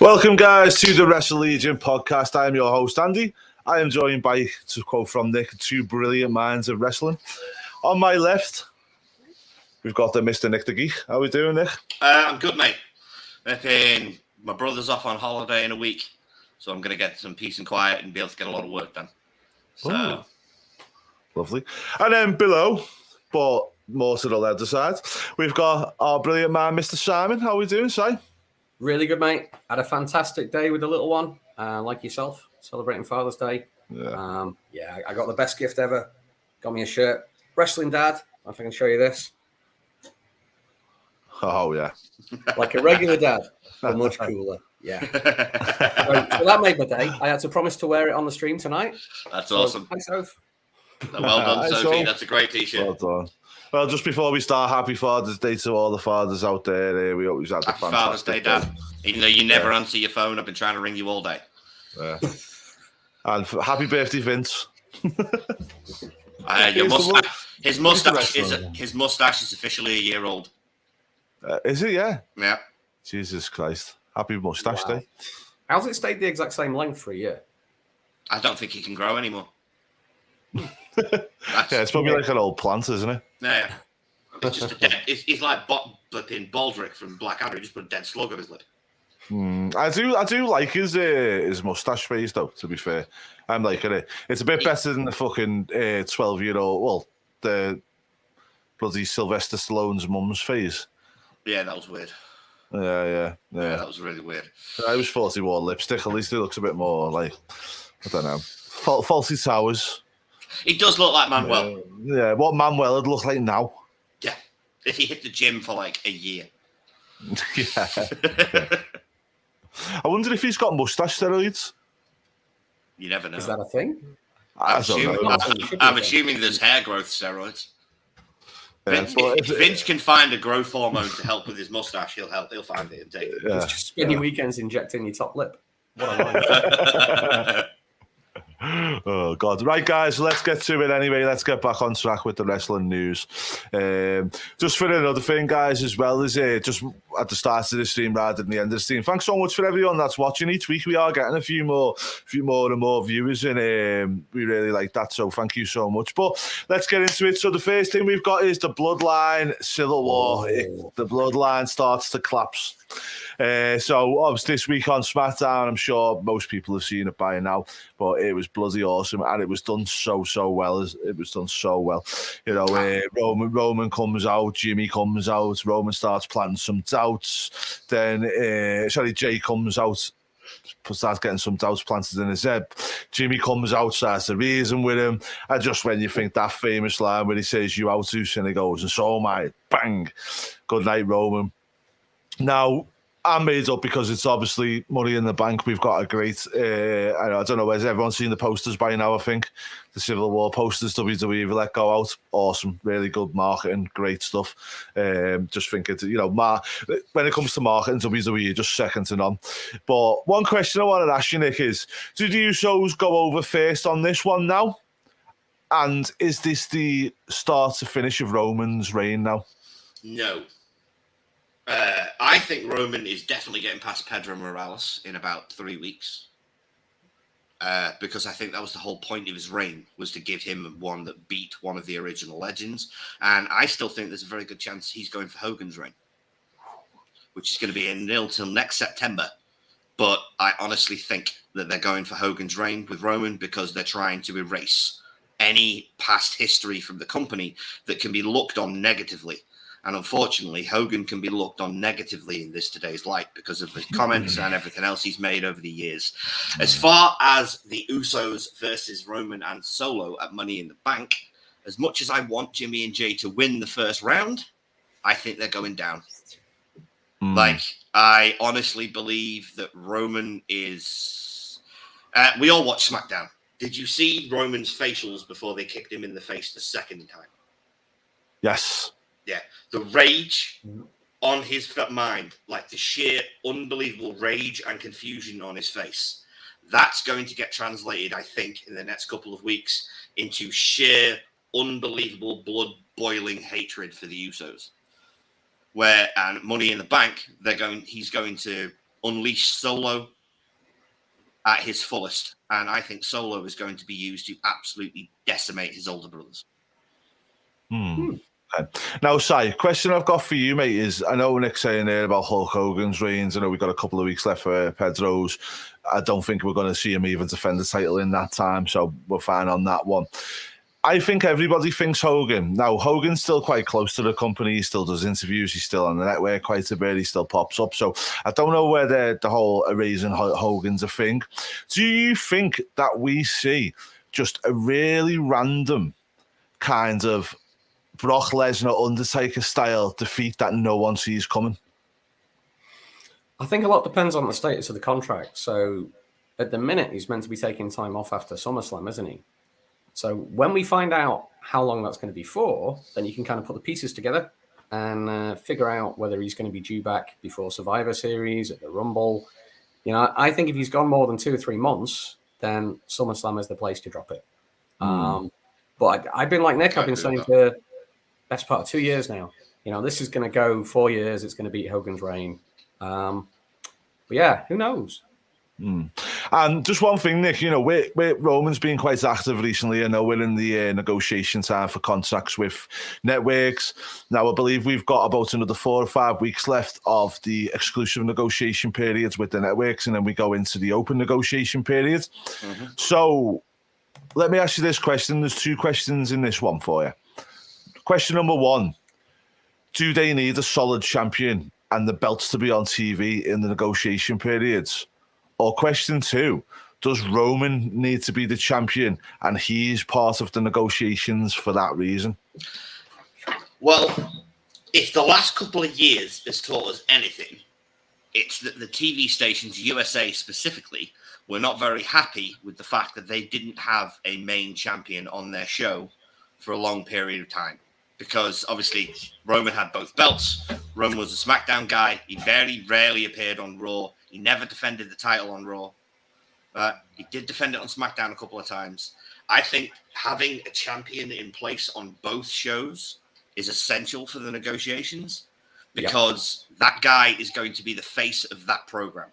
Welcome, guys, to the Wrestle Legion podcast. I am your host, Andy. I am joined by, to quote from Nick, two brilliant minds of wrestling. On my left, we've got the Mr. Nick the Geek. How are we doing, Nick? I'm good, mate. My brother's off on holiday in a week, so I'm going to get some peace and quiet and be able to get a lot of work done. So, ooh, lovely. And then below, but more to the other side, we've got our brilliant man, Mr. Simon. How are we doing, Si? Really good, mate. Had a fantastic day with the little one, like yourself, celebrating Father's Day. Yeah. I got the best gift ever. Got me a shirt. Wrestling Dad. If I can show you this. Oh, yeah. Like a regular dad, but much cooler. Yeah. So that made my day. I had to promise to wear it on the stream tonight. That's awesome. Thanks, Soph. Well done, Sophie. That's a great t-shirt. Well done. Well, just before we start, happy Father's Day to all the fathers out there. We always had the fantastic Father's Day, Dad. Even though you never answer your phone, I've been trying to ring you all day. Yeah. And happy birthday, Vince. His mustache is officially a year old. Is it? Yeah. Yeah. Jesus Christ. Happy mustache day. How's it stayed the exact same length for a year? I don't think he can grow anymore. It's probably like an old plant, isn't it? Yeah. It's just he's like flipping Baldrick from Blackadder. He just put a dead slug on his lip. I do like his mustache phase, though, to be fair. I'm liking it. It's a bit better than the fucking 12-year-old, well, the bloody Sylvester Stallone's mum's phase. Yeah, that was weird. Yeah, that was really weird. I always thought he wore lipstick. At least he looks a bit more like, I don't know, Fawlty Towers. He does look like Manuel. Yeah, what Manuel would look like now. Yeah, if he hit the gym for like a year. Yeah. I wonder if he's got mustache steroids. You never know. Is that a thing? I'm assuming there's hair growth steroids. Yeah, if Vince can find a growth hormone to help with his mustache, he'll find it and take it. Yeah. Just spend your weekends injecting your top lip. What a line. Oh, God. Right, guys, let's get to it anyway. Let's get back on track with the wrestling news. Just for another thing, guys, as well as just at the start of the stream rather than the end of the stream, thanks so much for everyone that's watching each week. We are getting a few more and more viewers, and we really like that, so thank you so much. But let's get into it. So the first thing we've got is the Bloodline Civil War. The Bloodline starts to collapse. So obviously this week on SmackDown, I'm sure most people have seen it by now, but it was bloody awesome, and it was done so well. It was done so well. You know, Roman comes out, Jimmy comes out, Roman starts planting some doubts. Then Jay comes out, starts getting some doubts planted in his head. Jimmy comes out, starts to reason with him, and just when you think that famous line where he says, "You out too," and he goes, "And so am I." Bang. Good night, Roman. Now, I'm made up because it's obviously Money in the Bank. We've got a great, I don't know, has everyone seen the posters by now, I think? The Civil War posters, WWE let go out. Awesome, really good marketing, great stuff. Just think it, when it comes to marketing, WWE just second to none. But one question I wanted to ask you, Nick, is, do the Usos go over first on this one now? And is this the start to finish of Roman's reign now? No. I think Roman is definitely getting past Pedro Morales in about 3 weeks. Because I think that was the whole point of his reign, was to give him one that beat one of the original legends. And I still think there's a very good chance he's going for Hogan's reign, which is going to be in nil till next September. But I honestly think that they're going for Hogan's reign with Roman because they're trying to erase any past history from the company that can be looked on negatively. And unfortunately, Hogan can be looked on negatively in this today's light because of the comments and everything else he's made over the years. As far as the Usos versus Roman and Solo at Money in the Bank, as much as I want Jimmy and Jay to win the first round, I think they're going down. I honestly believe that Roman is... we all watch SmackDown. Did you see Roman's facials before they kicked him in the face the second time? Yes. Yeah, the rage on his mind, like the sheer unbelievable rage and confusion on his face, that's going to get translated, I think, in the next couple of weeks into sheer unbelievable blood-boiling hatred for the Usos. And Money in the Bank, he's going to unleash Solo at his fullest. And I think Solo is going to be used to absolutely decimate his older brothers. Okay. Now, Si, question I've got for you, mate, is I know Nick's saying there about Hulk Hogan's reigns. I know we've got a couple of weeks left for Pedro's. I don't think we're going to see him even defend the title in that time, so we're fine on that one. I think everybody thinks Hogan. Now, Hogan's still quite close to the company. He still does interviews. He's still on the network quite a bit. He still pops up. So I don't know whether the whole erasing Hogan's a thing. Do you think that we see just a really random kind of Brock Lesnar, Undertaker style defeat that no one sees coming? I think a lot depends on the status of the contract. So at the minute, he's meant to be taking time off after SummerSlam, isn't he? So when we find out how long that's going to be for, then you can kind of put the pieces together and figure out whether he's going to be due back before Survivor Series, at the Rumble. You know, I think if he's gone more than 2 or 3 months, then SummerSlam is the place to drop it. But I've been like Nick. I've been saying for the best part of 2 years now. You know, this is going to go 4 years. It's going to beat Hogan's reign. But yeah, who knows? And just one thing, Nick, you know, Roman's been quite active recently. I know we're in the negotiation time for contracts with networks. Now, I believe we've got about another 4 or 5 weeks left of the exclusive negotiation periods with the networks, and then we go into the open negotiation period. So let me ask you this question. There's 2 questions in this one for you. Question number 1, do they need a solid champion and the belts to be on TV in the negotiation periods? Or question 2, does Roman need to be the champion and he's part of the negotiations for that reason? Well, if the last couple of years has taught us anything, it's that the TV stations, USA specifically, were not very happy with the fact that they didn't have a main champion on their show for a long period of time. Because obviously Roman had both belts. Roman was a SmackDown guy. He very rarely appeared on Raw. He never defended the title on Raw. He did defend it on SmackDown a couple of times. I think having a champion in place on both shows is essential for the negotiations because that guy is going to be the face of that program.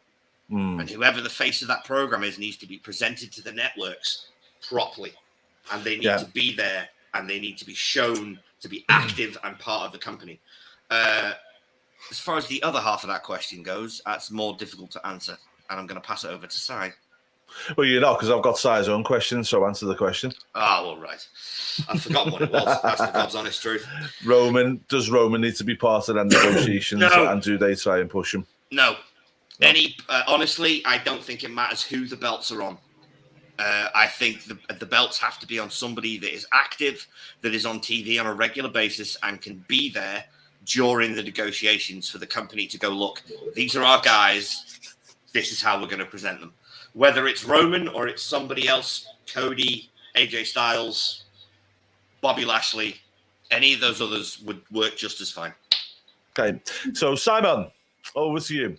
And whoever the face of that program is needs to be presented to the networks properly. And they need to be there and they need to be shown to be active and part of the company. As far as the other half of that question goes, that's more difficult to answer. And I'm going to pass it over to Si. Well, you know, because I've got Si's own question, so answer the question. Oh, well, right. I've forgotten what it was. That's the God's honest truth. Does Roman need to be part of the negotiations? No. And do they try and push him? No. Honestly, I don't think it matters who the belts are on. I think the belts have to be on somebody that is active, that is on TV on a regular basis and can be there during the negotiations for the company to go, look, these are our guys. This is how we're going to present them. Whether it's Roman or it's somebody else, Cody, AJ Styles, Bobby Lashley, any of those others would work just as fine. Okay. So, Simon, over to you.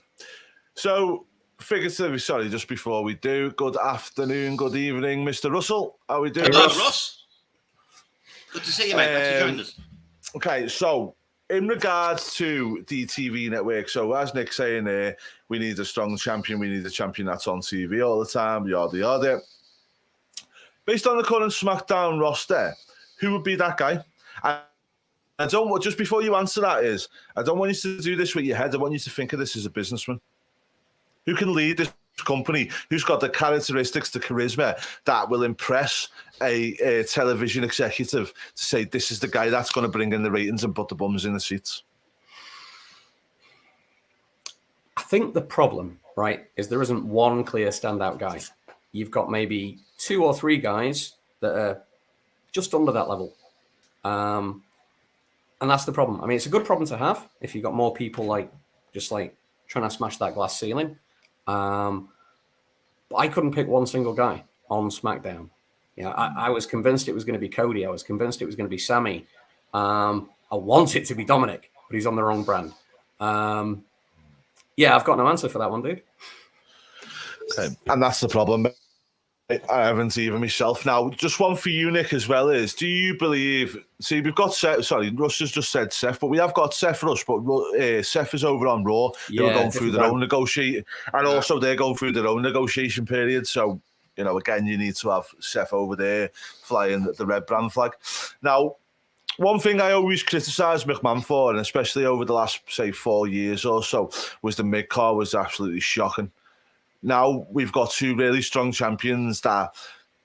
So, figuratively, sorry, just before we do, good afternoon, good evening, Mr. Russell. How are we doing? Hello, Russ. Good to see you, mate. Thanks for joining us. Okay, so in regards to the TV network, so as Nick's saying there, we need a strong champion. We need a champion that's on TV all the time, yada, yada. Based on the current SmackDown roster, who would be that guy? I don't want, just before you answer that is, I don't want you to do this with your head. I want you to think of this as a businessman. Who can lead this company? Who's got the characteristics, the charisma that will impress a television executive to say, this is the guy that's going to bring in the ratings and put the bums in the seats? I think the problem, right, is there isn't one clear standout guy. You've got maybe 2 or 3 guys that are just under that level. And that's the problem. I mean, it's a good problem to have if you've got more people just trying to smash that glass ceiling. But I couldn't pick one single guy on SmackDown. You know, I was convinced it was going to be Cody. I was convinced it was going to be Sammy. I want it to be Dominic, but he's on the wrong brand. Yeah, I've got no answer for that one, dude. Okay. And that's the problem. I haven't even myself. Now, just one for you, Nick, as well is, do you believe, see, we've got Seth, sorry, Russ has just said Seth, but we have got Seth Russ, but Seth is over on Raw. They were going through their own negotiation, and also they're going through their own negotiation period. So, you know, again, you need to have Seth over there flying the red brand flag. Now, one thing I always criticised McMahon for, and especially over the last, say, 4 years or so, was the mid-card was absolutely shocking. Now we've got two really strong champions that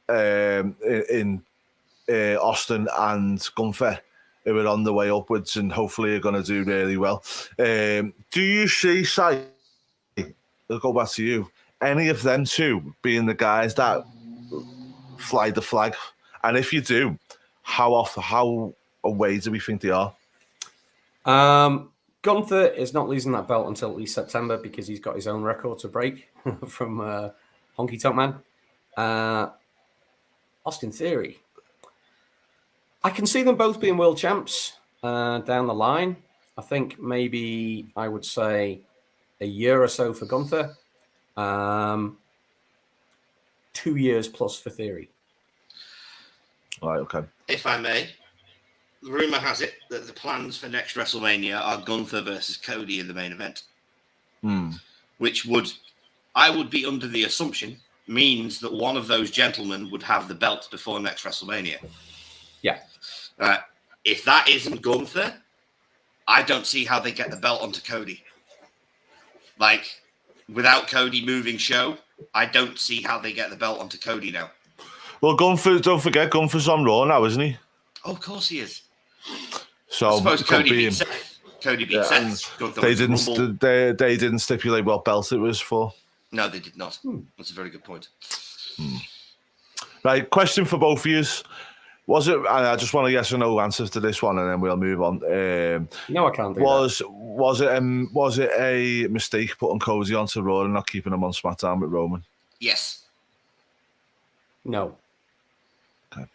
in Austin and Gunther, who are on the way upwards and hopefully are going to do really well. Do you see, Sai, I'll go back to you, any of them two being the guys that fly the flag? And if you do, how away do we think they are? Gunther is not losing that belt until at least September because he's got his own record to break from Honky Tonk Man. Austin Theory. I can see them both being world champs down the line. I think maybe I would say a year or so for Gunther. 2 years plus for Theory. All right, okay. If I may, the rumor has it that the plans for next WrestleMania are Gunther versus Cody in the main event. Which I would be under the assumption means that one of those gentlemen would have the belt before next WrestleMania. Yeah. If that isn't Gunther, I don't see how they get the belt onto Cody. Like, without Cody moving show, I don't see how they get the belt onto Cody now. Well, Gunther, don't forget, Gunther's on Raw now, isn't he? Oh, of course he is. So I suppose Cody beat Seth. Cody beat Seth. They didn't stipulate what belt it was for. No, they did not. That's a very good point. Right, question for both of you. Was it? And I just want a yes or no answer to this one, and then we'll move on. No, I can't do that. Was it a mistake putting Cody onto Raw and not keeping him on SmackDown with Roman? Yes. No. Okay.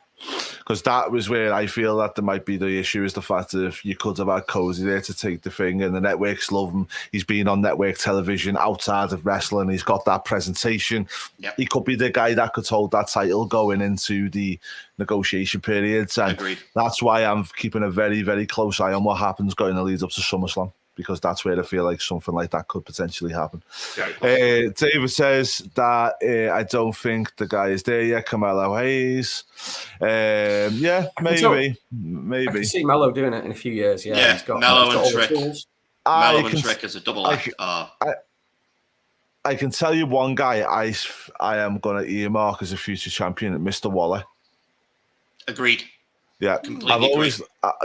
Because that was where I feel that there might be the issue, is the fact that if you could have had Cody there to take the thing, and the networks love him. He's been on network television outside of wrestling. He's got that presentation. Yep. He could be the guy that could hold that title going into the negotiation periods. And agreed. That's why I'm keeping a very, very close eye on what happens going to lead up to SummerSlam, because that's where I feel like something like that could potentially happen. David says that I don't think the guy is there yet, Carmelo Hayes. Yeah, maybe. I can see Mello doing it in a few years. Yeah, he's got Mello and Trick. Mello and Trick as a double act. I can tell you one guy I am going to earmark as a future champion, Mr. Waller. Agreed. Yeah,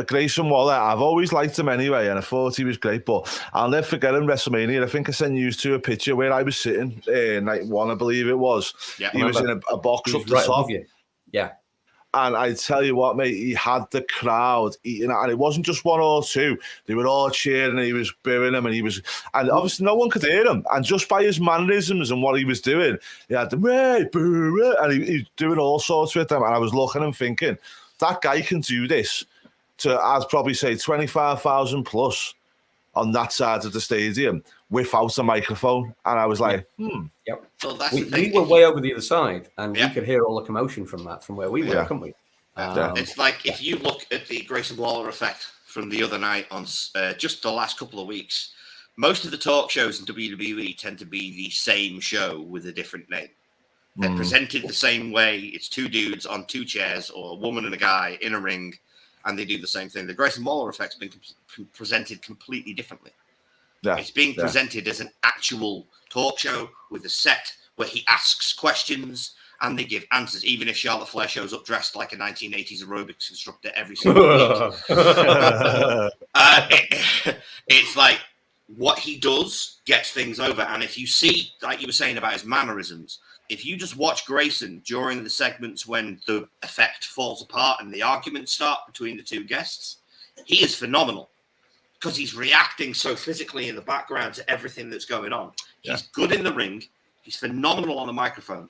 Grayson Waller, I've always liked him anyway, and I thought he was great, but I'll never forget him WrestleMania. I think I sent you to a picture where I was sitting, night one, I believe it was. Yeah, he was in a box up the top. Yeah. And I tell you what, mate, he had the crowd eating it, and it wasn't just one or two. They were all cheering, and he was booing him, and obviously no one could hear him. And just by his mannerisms and what he was doing, he had them, hey, boo, and he was doing all sorts with them. And I was looking and thinking, that guy can do this to, I'd probably say, 25,000 plus on that side of the stadium without a microphone. And I was like, Yep. Well, that's we were way over the other side, and we could hear all the commotion from where we were, couldn't we? It's like, if you look at the Grayson Waller effect from the other night on just the last couple of weeks, most of the talk shows in WWE tend to be the same show with a different name. They're presented the same way. It's two dudes on two chairs, or a woman and a guy in a ring, and they do the same thing. The Grayson Waller effect's been presented completely differently. Yeah. It's being presented as an actual talk show with a set where he asks questions and they give answers, even if Charlotte Flair shows up dressed like a 1980s aerobics instructor every single week. It's like, what he does gets things over. And if you see, like you were saying about his mannerisms, if you just watch Grayson during the segments when the effect falls apart and the arguments start between the two guests, he is phenomenal because he's reacting so physically in the background to everything that's going on. He's good in the ring. He's phenomenal on the microphone.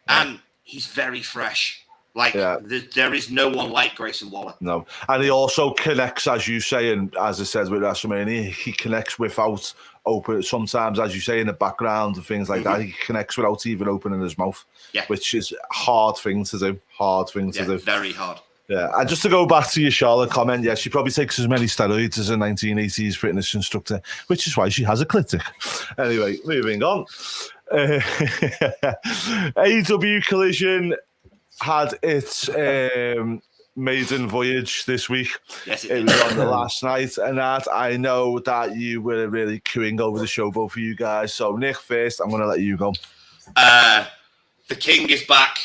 And he's very fresh. Like, there is no one like Grayson Waller. No. And he also connects, as you say, and as I said with WrestleMania, he connects without open. Sometimes, as you say, in the background and things like that, he connects without even opening his mouth, which is a hard thing to do. Very hard. Yeah, and just to go back to your Charlotte comment, she probably takes as many steroids as a 1980s fitness instructor, which is why she has a clitic. Anyway, moving on. AEW Collision had its maiden voyage this week. Yes, it was on the last night, and that I know that you were really cooing over the show, both of you guys. So, Nick, first, I'm going to let you go. The King is back.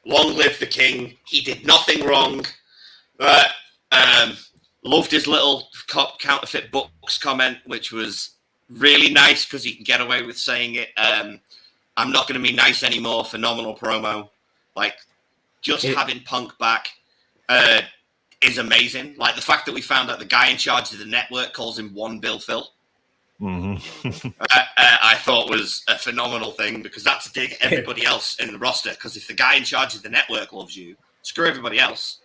Long live the King. He did nothing wrong. Loved his little counterfeit books comment, which was really nice because he can get away with saying it. I'm not going to be nice anymore. Phenomenal promo. Like, just having Punk back is amazing. Like, the fact that we found out the guy in charge of the network calls him One Bill Phil. I thought was a phenomenal thing, because that's a dig at everybody else in the roster. Because if the guy in charge of the network loves you, screw everybody else.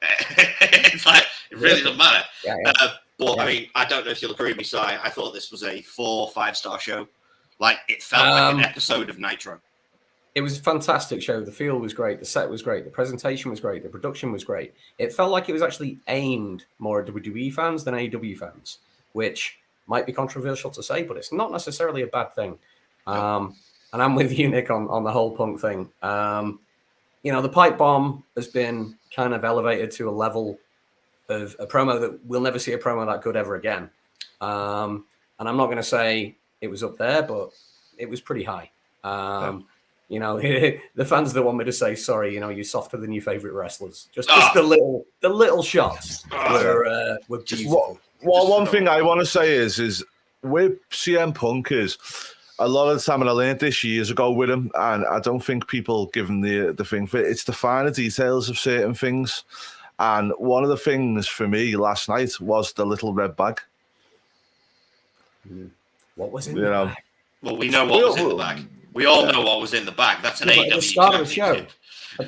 It's like, it really doesn't matter. I mean, I don't know if you'll agree with me, Si. I thought this was a 4 or 5 star show. Like, it felt like an episode of Nitro. It was a fantastic show. The feel was great. The set was great. The presentation was great. The production was great. It felt like it was actually aimed more at WWE fans than AEW fans, which might be controversial to say, but it's not necessarily a bad thing. And I'm with you, Nick, on the whole Punk thing. The pipe bomb has been kind of elevated to a level of a promo that we'll never see a promo that good ever again. And I'm not going to say it was up there, but it was pretty high. The fans that want me to say, sorry, you're softer than your favorite wrestlers. Just the little shots were beautiful. One thing I want to say is with CM Punk is a lot of the time, and I learned this years ago with him, and I don't think people give him the thing for it. It's the finer details of certain things. And one of the things for me last night was the little red bag. What was in the bag? Well, we know what was in the bag. We all know what was in the bag. That's an AEW. At the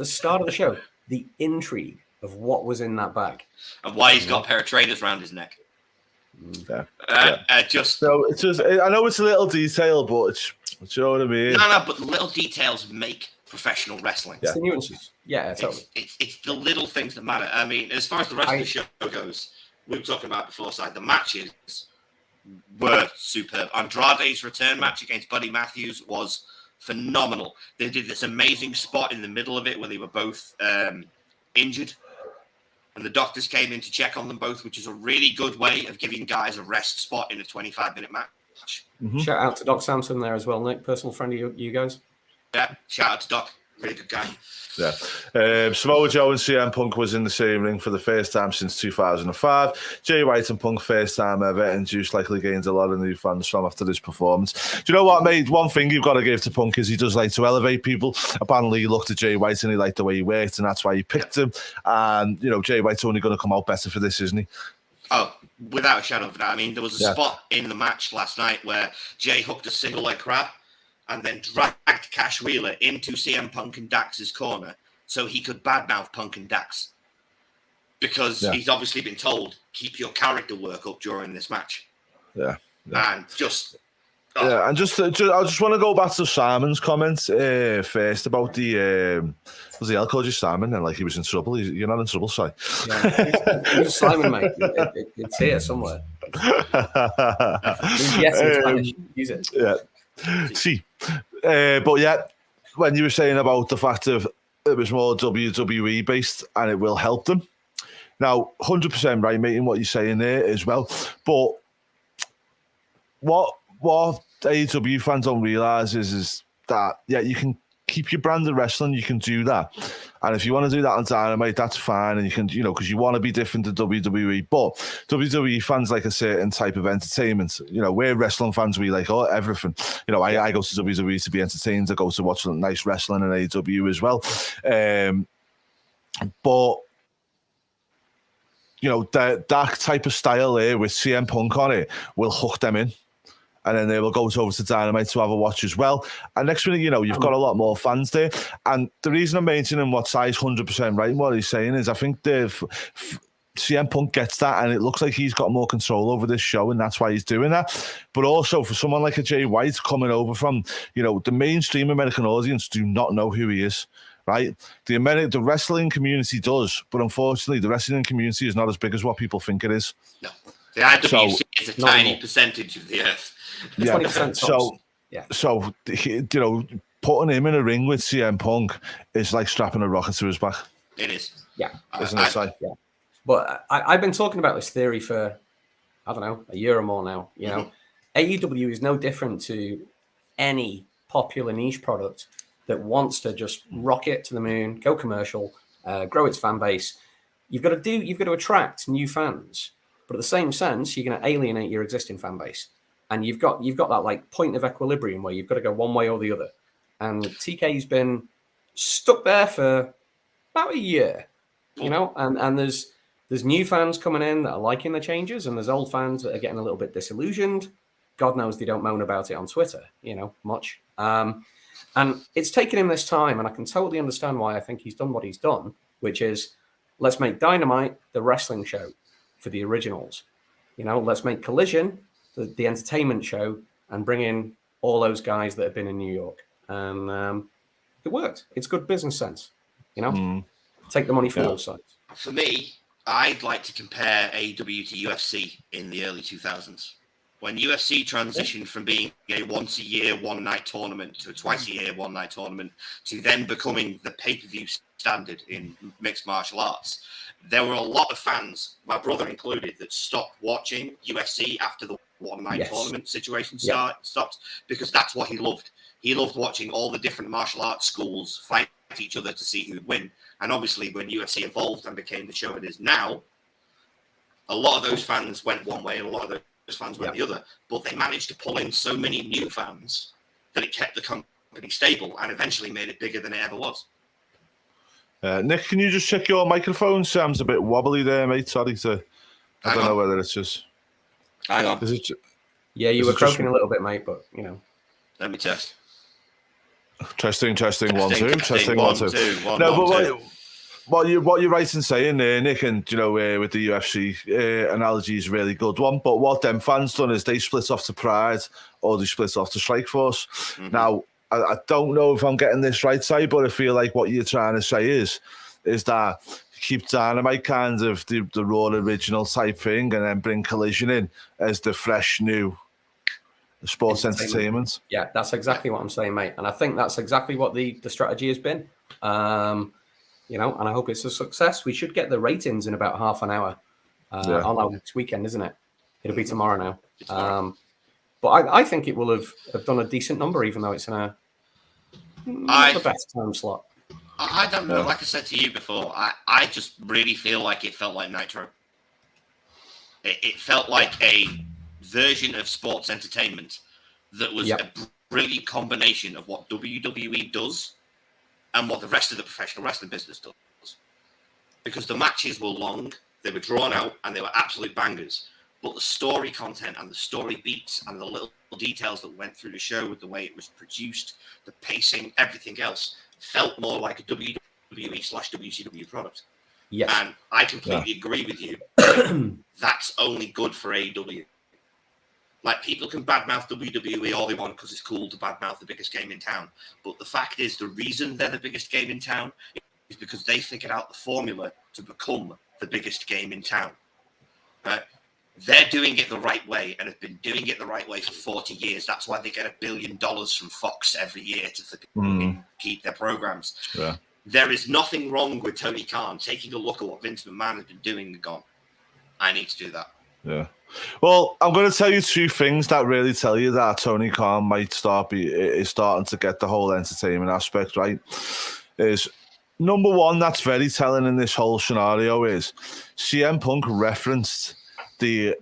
start of the show, the intrigue of what was in that bag. And why he's got a pair of trainers around his neck. I know it's a little detail, but you know what I mean? No, but little details make professional wrestling. It's the nuances. Yeah, totally. It's the little things that matter. I mean, as far as the rest of the show goes, we were talking about before, the matches were superb. Andrade's return match against Buddy Matthews was phenomenal. They did this amazing spot in the middle of it where they were both injured, and the doctors came in to check on them both, which is a really good way of giving guys a rest spot in a 25-minute match. Shout out to Doc Sampson there as well, Nick. Personal friend of you guys. Yeah, shout out to Doc. Really good guy. Yeah. Samoa Joe and CM Punk was in the same ring for the first time since 2005. Jay White and Punk first time ever, and Juice likely gained a lot of new fans from after this performance. Do you know what, mate? One thing you've got to give to Punk is he does like to elevate people. Apparently he looked at Jay White and he liked the way he worked, and that's why he picked him. And, Jay White's only going to come out better for this, isn't he? Oh, without a shadow of a doubt. I mean, there was a spot in the match last night where Jay hooked a single leg crab and then dragged Cash Wheeler into CM Punk and Dax's corner so he could badmouth Punk and Dax. Because he's obviously been told, keep your character work up during this match. And just... I just want to go back to Simon's comments first about the... was the L called you Simon? And like he was in trouble. You're not in trouble, Si. He's Simon, mate. It's here somewhere. Yes, in Spanish. Use it. Yeah. See, but when you were saying about the fact of it was more WWE based and it will help them. Now, 100% right, mate, in what you're saying there as well. But what AEW fans don't realise is that, you can keep your brand of wrestling, you can do that. And if you want to do that on Dynamite, that's fine. And you can, because you want to be different to WWE. But WWE fans like a certain type of entertainment. We're wrestling fans, we like everything. I go to WWE to be entertained. I go to watch nice wrestling and AEW as well. But, that type of style there with CM Punk on it will hook them in. and then they will go over to Dynamite to have a watch as well. And next minute, you've got a lot more fans there. And the reason I'm mentioning what Si's 100% right in what he's saying is I think CM Punk gets that, and it looks like he's got more control over this show, and that's why he's doing that. But also for someone like a Jay White coming over from, the mainstream American audience do not know who he is, right? The wrestling community does, but unfortunately, the wrestling community is not as big as what people think it is. No, the IWC is a tiny percentage of the earth. Yeah. 20% So putting him in a ring with CM Punk is like strapping a rocket to his back. It is. Yeah. Isn't it, Si? Yeah. But I've been talking about this theory for, I don't know, a year or more now. AEW is no different to any popular niche product that wants to just rocket to the moon, go commercial, grow its fan base. You've got to attract new fans, but at the same sense, you're going to alienate your existing fan base, and you've got that like point of equilibrium where you've got to go one way or the other. And TK's been stuck there for about a year, and there's new fans coming in that are liking the changes, and there's old fans that are getting a little bit disillusioned. God knows they don't moan about it on Twitter, much. And it's taken him this time, and I can totally understand why I think he's done what he's done, which is let's make Dynamite the wrestling show for the originals. Let's make Collision the entertainment show and bring in all those guys that have been in New York. And it worked. It's good business sense, Take the money from both sides. For me, I'd like to compare AEW to UFC in the early 2000s. When UFC transitioned from being a once-a-year, one-night tournament to a twice-a-year, one-night tournament to then becoming the pay-per-view standard in mixed martial arts, there were a lot of fans, my brother included, that stopped watching UFC after the one-night tournament situation stopped, because that's what he loved. He loved watching all the different martial arts schools fight each other to see who would win. And obviously, when UFC evolved and became the show it is now, a lot of those fans went one way and a lot of those fans went the other. But they managed to pull in so many new fans that it kept the company stable and eventually made it bigger than it ever was. Nick, can you just check your microphone? Sam's a bit wobbly there, mate. Sorry I don't know whether it's just... Hang on. You were croaking a little bit, mate, but, Let me test. Testing, 1, 2. Testing, 1, 2. What you're right in saying there, Nick, and with the UFC analogy is a really good one. But what them fans done is they split off to Pride or they split off to Strikeforce. Mm-hmm. Now, I don't know if I'm getting this right, Si, but I feel like what you're trying to say is that keep Dynamite kind of the raw original type thing, and then bring Collision in as the fresh new sports entertainment. Yeah, that's exactly what I'm saying, mate. And I think that's exactly what the strategy has been. And I hope it's a success. We should get the ratings in about half an hour on our next weekend, isn't it? It'll be tomorrow now. But I think it will have done a decent number, even though it's in not the best time slot. I don't know. Like I said to you before, I just really feel like it felt like Nitro. It felt like a version of sports entertainment that was a brilliant combination of what WWE does and what the rest of the professional wrestling business does. Because the matches were long, they were drawn out, and they were absolute bangers. But the story content and the story beats and the little details that went through the show with the way it was produced, the pacing, everything else, felt more like a WWE/WCW product. Yes. And I completely agree with you. That's only good for AEW. Like, people can badmouth WWE all they want because it's cool to badmouth the biggest game in town. But the fact is, the reason they're the biggest game in town is because they figured out the formula to become the biggest game in town. Right? They're doing it the right way and have been doing it the right way for 40 years. That's why they get $1 billion from Fox every year to keep their programs. Yeah. There is nothing wrong with Tony Khan taking a look at what Vince McMahon has been doing and gone, I need to do that. Yeah. Well, I'm going to tell you two things that really tell you that Tony Khan might is starting to get the whole entertainment aspect right. Is number one, that's very telling in this whole scenario is CM Punk referenced the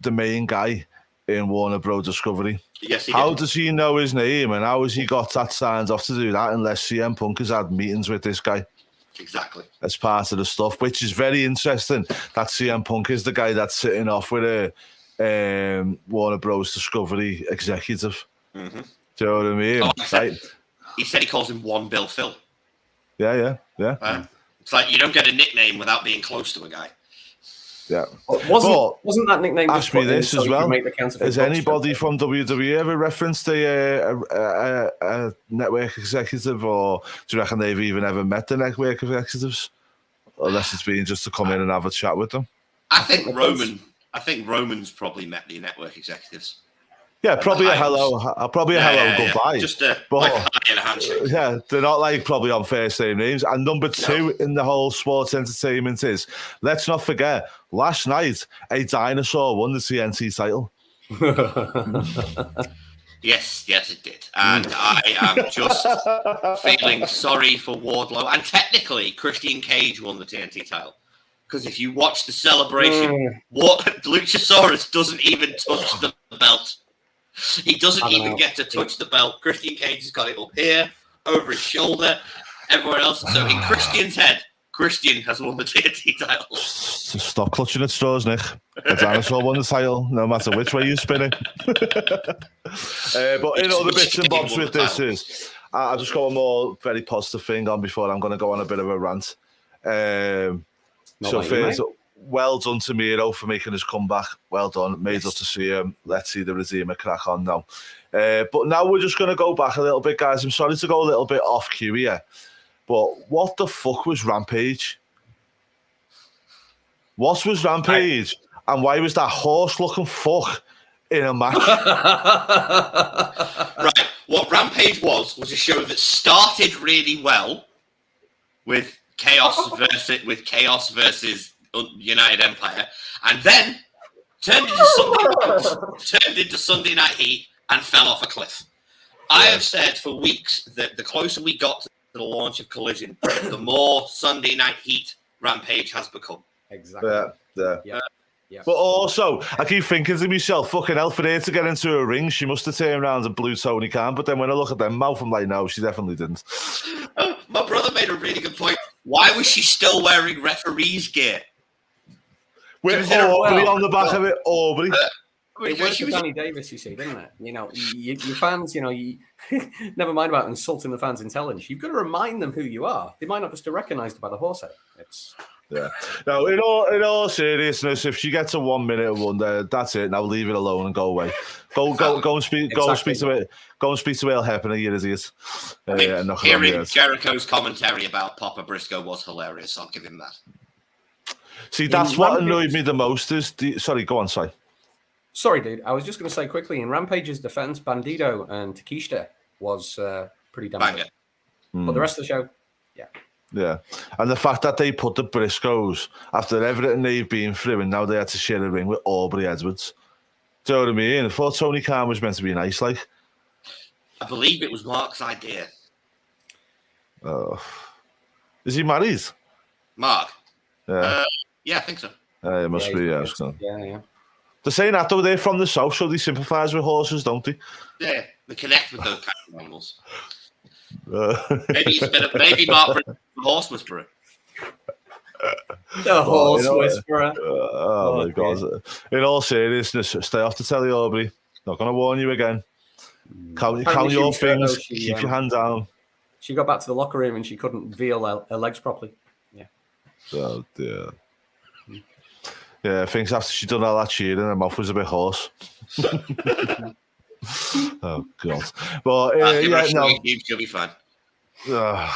main guy in Warner Bros. Discovery. Yes, how does he know his name, and how has he got that signed off to do that unless CM Punk has had meetings with this guy? Exactly. As part of the stuff, which is very interesting that CM Punk is the guy that's sitting off with Warner Bros. Discovery executive. Mm-hmm. Do you know what I mean? Oh, Right? He said he calls him One Bill Phil. Yeah. It's like you don't get a nickname without being close to a guy. Yeah. Wasn't that nickname just ask me put in this so as you could well? make the counterfeit Has books anybody joke? from WWE ever referenced a network executive, or do you reckon they've even ever met the network executives? Unless it's been just to come in and have a chat with them. I think Roman's probably met the network executives. Yeah, probably a hello, goodbye. Just like a hi and a handshake. Yeah, they're not like probably on first name names. And number two in the whole sports entertainment is, let's not forget, last night a dinosaur won the TNT title. Yes, it did. And I am just feeling sorry for Wardlow. And technically, Christian Cage won the TNT title. Because if you watch the celebration, Luchasaurus doesn't even touch the belt. He doesn't even get to touch the belt. Christian Cage has got it up here, over his shoulder, everywhere else. So in Christian's head, Christian has won the TNT title. Stop clutching at straws, Nick. The dinosaur won the title, no matter which way you spin it. But in other bits and bobs with this is, I've just got one more very positive thing on before I'm going to go on a bit of a rant. So first, well done to Miro for making his comeback. Well done. Made us to see him. Let's see the Redeemer crack on now. But now we're just going to go back a little bit, guys. I'm sorry to go a little bit off cue here. But what the fuck was Rampage? What was Rampage? And why was that horse-looking fuck in a match? Right. What Rampage was a show that started really well with Chaos versus United Empire, and then turned into Sunday Night Heat and fell off a cliff. I have said for weeks that the closer we got to the launch of Collision, the more Sunday Night Heat Rampage has become. Exactly. Yeah. But also, I keep thinking to myself, fucking hell, for her to get into a ring, she must have turned around and blew Tony Khan. But then when I look at them mouth, I'm like, no, she definitely didn't. My brother made a really good point. Why was she still wearing referee's gear? With Aubrey on the back of it, Aubrey. It worked for Danny Davis, you see, didn't it? You know, your fans, you never mind about insulting the fans' intelligence. You've got to remind them who you are. They might not just be recognised by the horse head. Yeah. No, in all seriousness, if she gets a 1 minute of wonder, that's it. Now leave it alone and go away. Go and speak. Go and speak to it. Go and speak to Will Hepner, you idiot. Hearing Jericho's commentary about Papa Briscoe was hilarious. I'll give him that. See, that's what annoyed me the most. Sorry, go on, Si. Sorry, dude. I was just going to say quickly, in Rampage's defense, Bandido and Takeshita was pretty damn good. But the rest of the show, Yeah. And the fact that they put the Briscoes, after everything they've been through, and now they had to share a ring with Aubrey Edwards. Do you know what I mean? I thought Tony Khan was meant to be nice, like. I believe it was Mark's idea. Is he married? Mark? Yeah. Yeah, I think so. It must be, yeah. Yeah. They're saying that, though, they're from the south, so they sympathise with horses, don't they? Yeah, they connect with those kind of animals. Maybe Mark brings the horse whisperer. The horse whisperer. Oh my God. In all seriousness, stay off the telly, Aubrey. Not going to warn you again. Count your things, keep your hand down. She got back to the locker room and she couldn't veil her legs properly. Yeah. Oh, dear. Yeah, I think after she'd done all that cheering, her mouth was a bit hoarse. Oh, God. But, she'll be fine. Oh, God.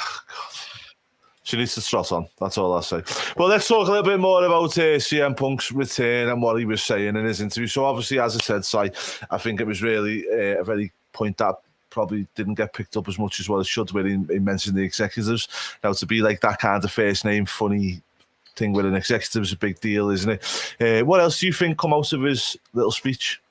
She needs to trot on. That's all I'll say. But let's talk a little bit more about CM Punk's return and what he was saying in his interview. So, obviously, as I said, Si, I think it was really a very point that probably didn't get picked up as much as what it should when he mentioned the executives. Now, to be like that kind of first name, funny thing with an executive is a big deal, isn't it? What else do you think come out of his little speech?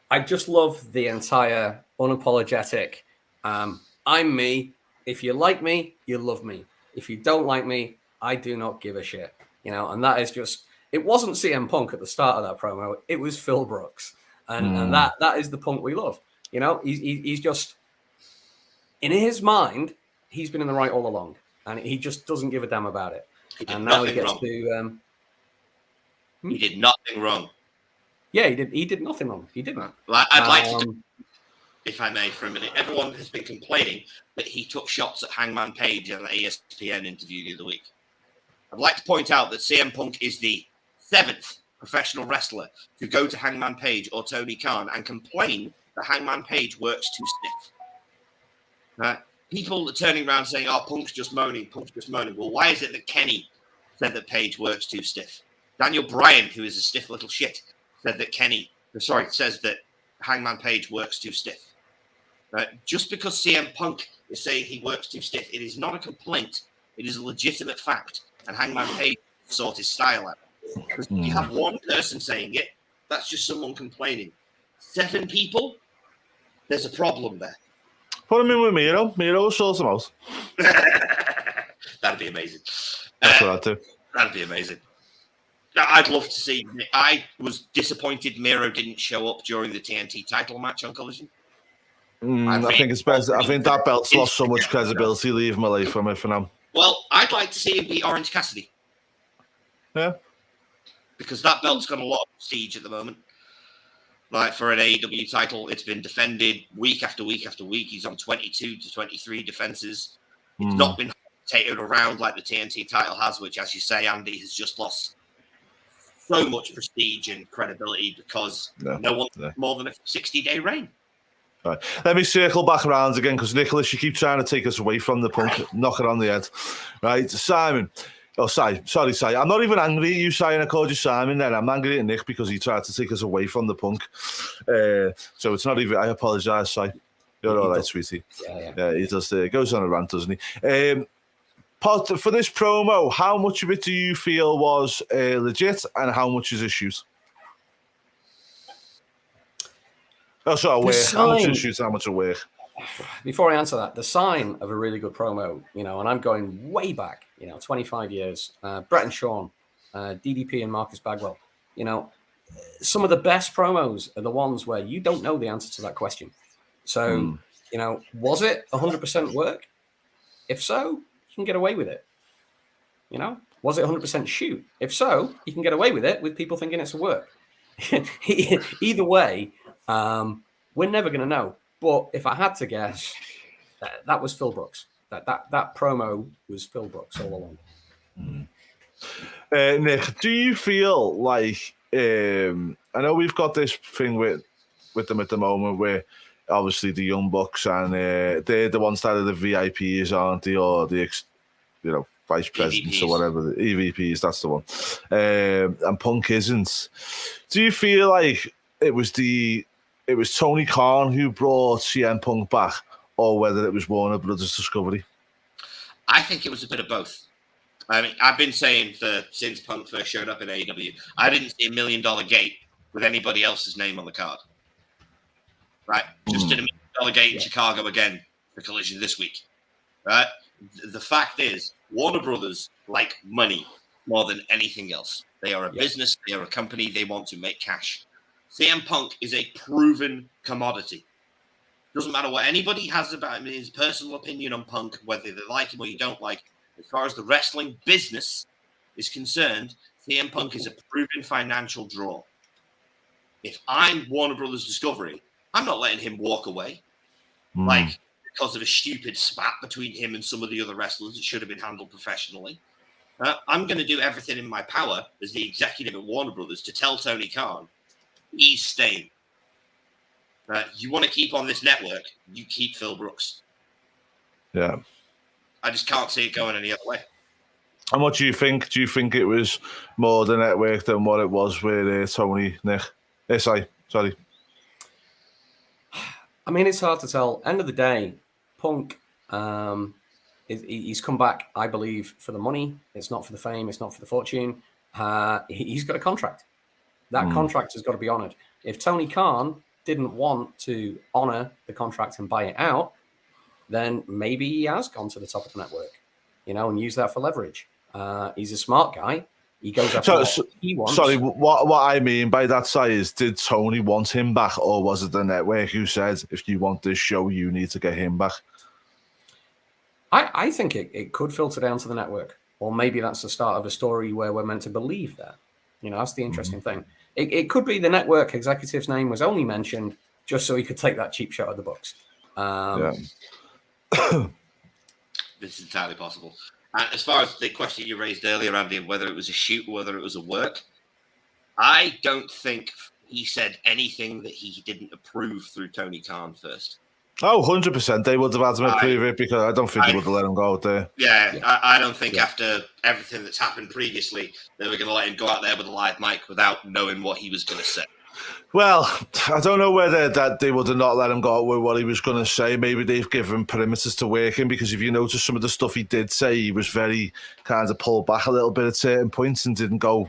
I just love the entire unapologetic, I'm me. If you like me, you love me. If you don't like me, I do not give a shit. And that is just, it wasn't CM Punk at the start of that promo. It was Phil Brooks. And that is the Punk we love. He's just, in his mind, he's been in the right all along. And he just doesn't give a damn about it. And now he gets to... He did nothing wrong. Yeah, he did nothing wrong. He didn't. Well, I'd like to, if I may, for a minute. Everyone has been complaining that he took shots at Hangman Page in an ESPN interview the other week. I'd like to point out that CM Punk is the 7th professional wrestler to go to Hangman Page or Tony Khan and complain that Hangman Page works too stiff. People are turning around saying, "Oh, Punk's just moaning. Punk's just moaning." Well, why is it that Kenny said that Page works too stiff? Daniel Bryan, who is a stiff little shit, said that says that Hangman Page works too stiff. Just because CM Punk is saying he works too stiff, it is not a complaint. It is a legitimate fact. And Hangman Page sort his style out. Because if you have one person saying it, that's just someone complaining. 7 people, there's a problem there. Put him in with Miro. Miro will sort him out. That'd be amazing. That's what I'd do. That'd be amazing. I'd love to see. I was disappointed Miro didn't show up during the TNT title match on Collision. I think it's best. I think that belt's lost so much credibility. Leave him away from it for now. Well, I'd like to see him beat Orange Cassidy. Yeah. Because that belt's got a lot of prestige at the moment. Like for an AEW title, it's been defended week after week after week. He's on 22 to 23 defenses. It's not been rotated around like the TNT title has, which, as you say, Andy, has just lost so much prestige and credibility because no one more than a 60-day reign. Right. Let me circle back around again because Nicholas, you keep trying to take us away from the Punk, knock it on the head. Right, Simon. Oh, sorry. I'm not even angry at you, Simon. I called you Simon then. I'm angry at Nick because he tried to take us away from the Punk. So it's not even, I apologise, Si. You're all right, sweetie. Yeah, he does. Goes on a rant, doesn't he? For this promo, how much of it do you feel was legit and how much is a shoot? Oh, sorry, work. How much is a shoot, how much a work? Before I answer that, the sign of a really good promo, and I'm going way back, 25 years, Brett and Sean, DDP and Marcus Bagwell, some of the best promos are the ones where you don't know the answer to that question. So, was it 100% work? If so, you can get away with it. Was it 100% shoot? If so, you can get away with it with people thinking it's a work. Either way, we're never going to know. But if I had to guess, that was Phil Brooks. That promo was Phil Brooks all along. Nick, do you feel like I know we've got this thing with them at the moment where obviously the Young Bucks and they're the ones that are the VIPs, aren't they, or the vice presidents EVPs. or whatever, the EVPs, that's the one. And Punk isn't. Do you feel like it was Tony Khan who brought CM Punk back, or whether it was Warner Brothers Discovery? I think it was a bit of both. I mean, I've been saying since Punk first showed up in AEW, I didn't see $1 Million Gate with anybody else's name on the card. Right? Just did $1 Million Gate in Chicago again for Collision this week. Right? The fact is, Warner Brothers like money more than anything else. They are a business, they are a company, they want to make cash. CM Punk is a proven commodity. Doesn't matter what anybody has about him, his personal opinion on Punk, whether they like him or you don't like. As far as the wrestling business is concerned, CM Punk is a proven financial draw. If I'm Warner Brothers Discovery, I'm not letting him walk away. Like, because of a stupid spat between him and some of the other wrestlers that should have been handled professionally. I'm going to do everything in my power as the executive at Warner Brothers to tell Tony Khan, he's staying. You want to keep on this network, you keep Phil Brooks. Yeah. I just can't see it going any other way. And what do you think? Do you think it was more the network than what it was with Tony, Nick? Sorry. I mean, it's hard to tell. End of the day, Punk, he's come back, I believe, for the money. It's not for the fame. It's not for the fortune. He's got a contract. That contract has got to be honored. If Tony Khan didn't want to honor the contract and buy it out, then maybe he has gone to the top of the network, and use that for leverage. He's a smart guy. He goes after what he wants. Sorry, what I mean by that, Si, is did Tony want him back, or was it the network who said, if you want this show, you need to get him back? I think it could filter down to the network, or maybe that's the start of a story where we're meant to believe that. That's the interesting thing. It could be the network executive's name was only mentioned just so he could take that cheap shot at the Bucks. This is entirely possible. And as far as the question you raised earlier, Andy, whether it was a shoot or whether it was a work, I don't think he said anything that he didn't approve through Tony Khan first. Oh, 100%. They would have had to approve it because I don't think they would have let him go out there. Yeah. I don't think after everything that's happened previously, they were going to let him go out there with a live mic without knowing what he was going to say. Well, I don't know whether that they would have not let him go out with what he was going to say. Maybe they've given perimeters to work in, because if you notice some of the stuff he did say, he was very kind of pulled back a little bit at certain points and didn't go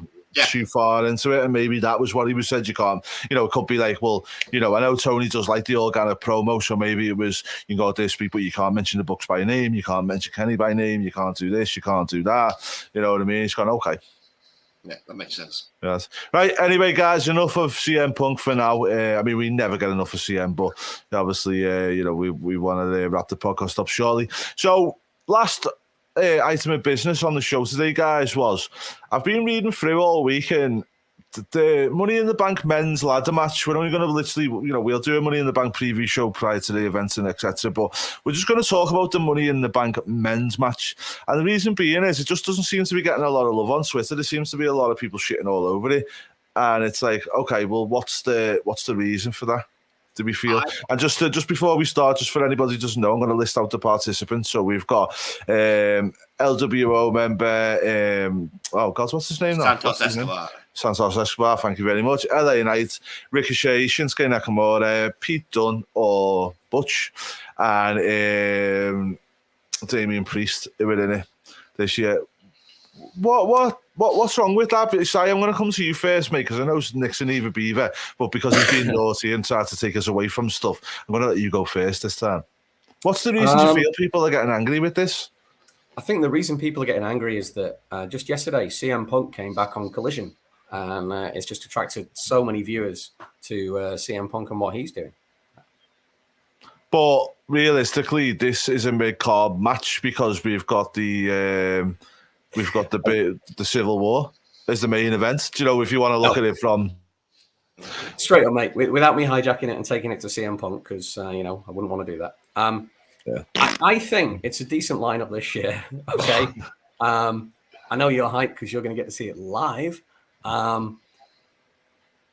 too far into it, and maybe that was what he was said. You can't, it could be like, well, I know Tony does like the organic promo, so maybe it was, you can go this week, but you can't mention the Bucks by name, you can't mention Kenny by name, you can't do this, you can't do that. You know what I mean? He's gone, okay. Yeah, that makes sense. Yes. Right, anyway, guys, enough of CM Punk for now. I mean, we never get enough of CM, but obviously, we want to wrap the podcast up shortly. So, last item of business on the show today, guys, was I've been reading through all week, and the Money in the Bank men's ladder match, we're only going to literally, we'll do a Money in the Bank preview show prior to the events and etc. But we're just going to talk about the Money in the Bank men's match. And the reason being is it just doesn't seem to be getting a lot of love on Twitter. There seems to be a lot of people shitting all over it. And it's like, okay, well, what's the reason for that? Do we feel? And just before we start, just for anybody who doesn't know, I'm going to list out the participants. So we've got LWO member, what's his name now? Santos Escobar, thank you very much. LA Knight, Ricochet, Shinsuke Nakamura, Pete Dunne or Butch, and Damian Priest who were in it this year. What's wrong with that? Si, I'm going to come to you first, mate, because I know Nick's an Eva Beaver, but because he's been naughty and tried to take us away from stuff, I'm going to let you go first this time. What's the reason you feel people are getting angry with this? I think the reason people are getting angry is that just yesterday, CM Punk came back on Collision, and it's just attracted so many viewers to CM Punk and what he's doing. But realistically, this is a mid-card match because we've got the Civil War as the main event. Do you know, if you want to look at it from straight up, mate, without me hijacking it and taking it to CM Punk, because I wouldn't want to do that. I think it's a decent lineup this year. Okay, I know you're hyped because you're going to get to see it live.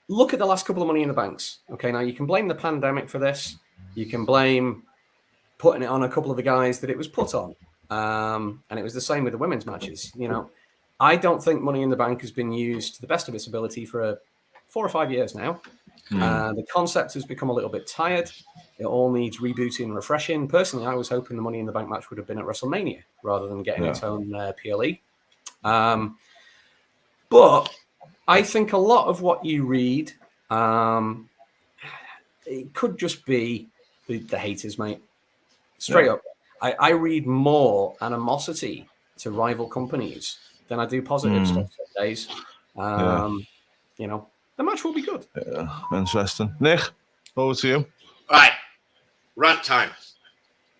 Look at the last couple of Money in the Banks. Okay, now you can blame the pandemic for this. You can blame putting it on a couple of the guys that it was put on. And it was the same with the women's matches. I don't think Money in the Bank has been used to the best of its ability for 4 or 5 years now. The concept has become a little bit tired. It all needs rebooting and refreshing. Personally, I was hoping the Money in the Bank match would have been at WrestleMania rather than getting its own PLE. But I think a lot of what you read, it could just be the haters, mate. Straight up. I read more animosity to rival companies than I do positive stuff some days. The match will be good. Yeah, interesting. Nick, over to you. Right. Rant time.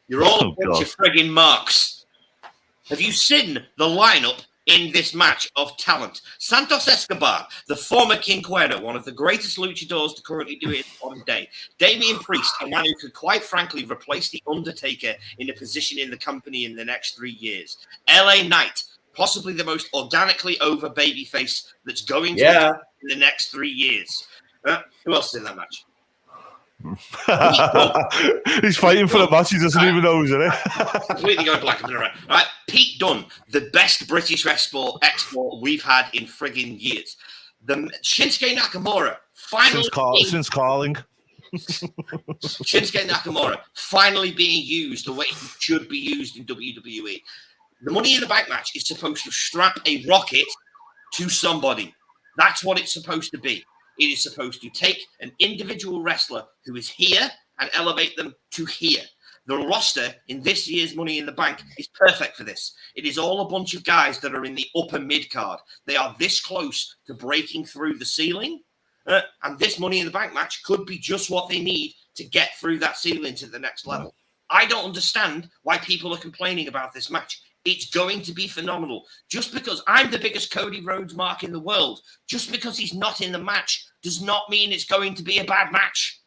You're all a bunch of frigging marks. Have you seen the lineup in this match of talent? Santos Escobar, the former King Cuerno, one of the greatest luchadors to currently do it in one day. Damian Priest, a man who could quite frankly replace The Undertaker in a position in the company in the next 3 years. LA Knight, possibly the most organically over babyface that's going to in the next 3 years. Who else is in that match? He's fighting for the match he doesn't even know who's in it. Completely going black. Right, Pete Dunne, the best British export we've had in frigging years. The Shinsuke Nakamura finally since Carling. Shinsuke Nakamura finally being used the way he should be used in WWE. The Money in the Bank match is supposed to strap a rocket to somebody. That's what it's supposed to be. It is supposed to take an individual wrestler who is here and elevate them to here. The roster in this year's Money in the Bank is perfect for this. It is all a bunch of guys that are in the upper mid-card. They are this close to breaking through the ceiling. And this Money in the Bank match could be just what they need to get through that ceiling to the next level. I don't understand why people are complaining about this match. It's going to be phenomenal. Just because I'm the biggest Cody Rhodes mark in the world, just because he's not in the match does not mean it's going to be a bad match.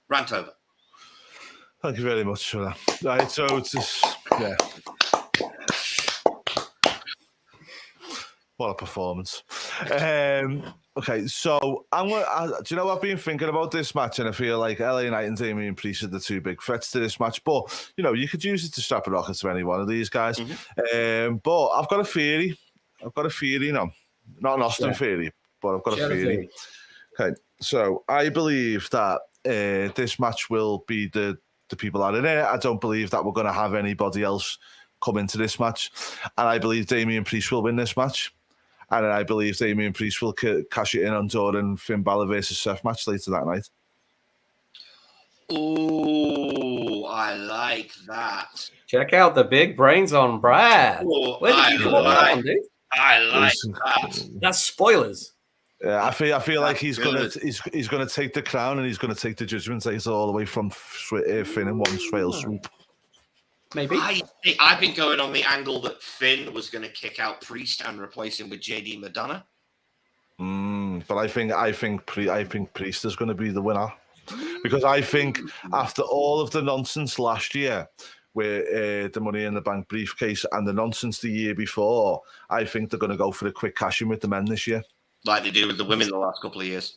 Rant over. Thank you very much for that. Right, so it's just, yeah. What a performance. Okay, so do you know, I've been thinking about this match, and I feel like LA Knight and Damian Priest are the two big threats to this match, but, you know, you could use it to strap a rocket to any one of these guys. But I've got a theory. Now. Not an Austin theory, but I've got a theory. Okay, so I believe that this match will be the people that are in it. I don't believe that we're going to have anybody else come into this match. And I believe Damian Priest will win this match. And I believe Damian Priest will cash it in on Jordan Finn Balor versus Seth match later that night. Oh, I like that. Check out the big brains on Brad. Where did you come up with that one, dude? I like that. That's spoilers. Yeah, I feel like he's gonna take the crown and he's gonna take the Judgment Day all the way from Finn in one trail swoop. Maybe. I've been going on the angle that Finn was going to kick out Priest and replace him with JD Madonna. But I think Priest is going to be the winner, because I think after all of the nonsense last year with the Money in the Bank briefcase and the nonsense the year before, I think they're going to go for a quick cash in with the men this year, like they did with the women the last couple of years.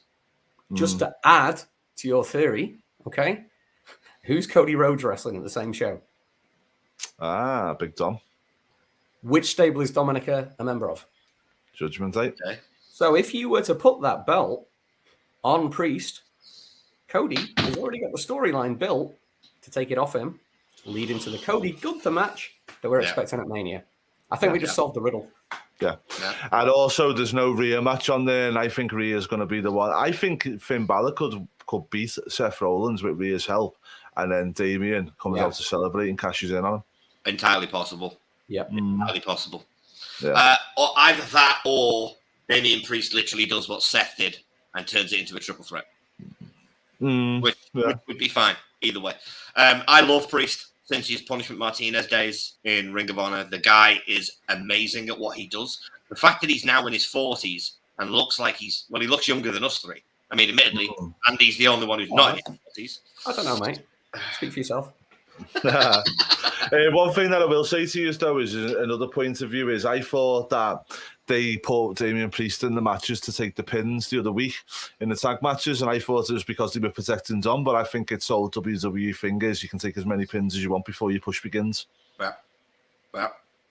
Just to add to your theory, okay, who's Cody Rhodes wrestling at the same show? Big Dom. Which stable is Dominica a member of? Judgment Day. Okay. So if you were to put that belt on Priest, Cody has already got the storyline built to take it off him, leading to the Cody Gunther match that we're expecting at Mania. I think we just solved the riddle. Yeah. And also there's no Rhea match on there, and I think Rhea's going to be the one. I think Finn Balor could beat Seth Rollins with Rhea's help, and then Damian comes out to celebrate and cashes in on him. Entirely possible. Yep. Entirely possible. Yeah. Or either that or Damian Priest literally does what Seth did and turns it into a triple threat. Which would be fine either way. I love Priest since his Punishment Martinez days in Ring of Honor. The guy is amazing at what he does. The fact that he's now in his 40s and looks like he looks younger than us three. I mean, admittedly, Andy's the only one who's not in his 40s. I don't know, mate. Speak for yourself. One thing that I will say to you, though, is another point of view is I thought that they put Damian Priest in the matches to take the pins the other week in the tag matches, and I thought it was because they were protecting Dom, but I think it's all WWE thing is you can take as many pins as you want before your push begins. Well,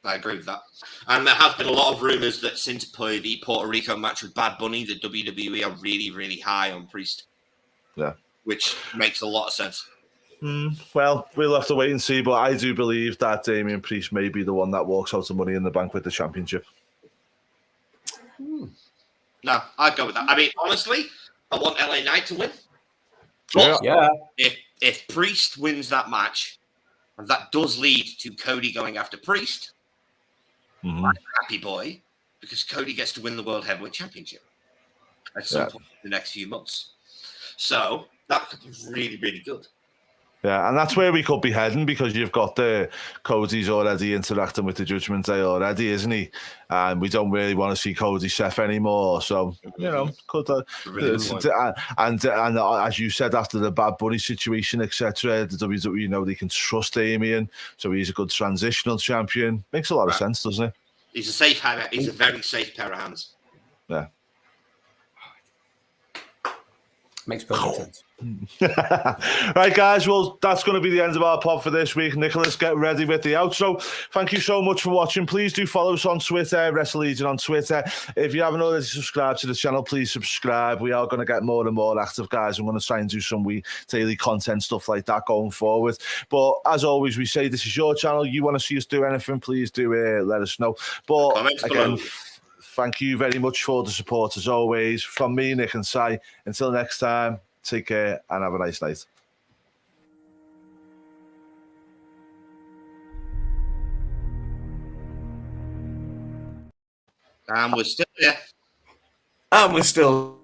I agree with that. And there have been a lot of rumours that since the Puerto Rico match with Bad Bunny, the WWE are really, really high on Priest. Yeah. Which makes a lot of sense. Well, we'll have to wait and see, but I do believe that Damian Priest may be the one that walks out of Money in the Bank with the championship. No, I'd go with that. I mean, honestly, I want LA Knight to win. But if Priest wins that match, and that does lead to Cody going after Priest, I'm a happy boy, because Cody gets to win the World Heavyweight Championship at some point in the next few months. So that could be really, really good. Yeah, and that's where we could be heading, because you've got Cody's already interacting with the Judgment Day already, isn't he? And we don't really want to see Cody Seth anymore. So, you know, and as you said, after the Bad Bunny situation, etc., the WWE know they can trust Damian, so he's a good transitional champion. Makes a lot of sense, doesn't it? He's a very safe pair of hands. Yeah. Makes perfect sense. Right, guys, well, that's going to be the end of our pod for this week. Nicholas, get ready with the outro. Thank you so much for watching. Please do follow us on Twitter, Wrestle Legion on Twitter. If you haven't already subscribed to the channel, please subscribe. We are going to get more and more active, guys. I'm going to try and do some daily content, stuff like that going forward. But as always, we say this is your channel. You want to see us do anything, please do let us know. But comments again, below. Thank you very much for the support as always. From me, Nick and Si, until next time, take care and have a nice night. And we're still here. And we're still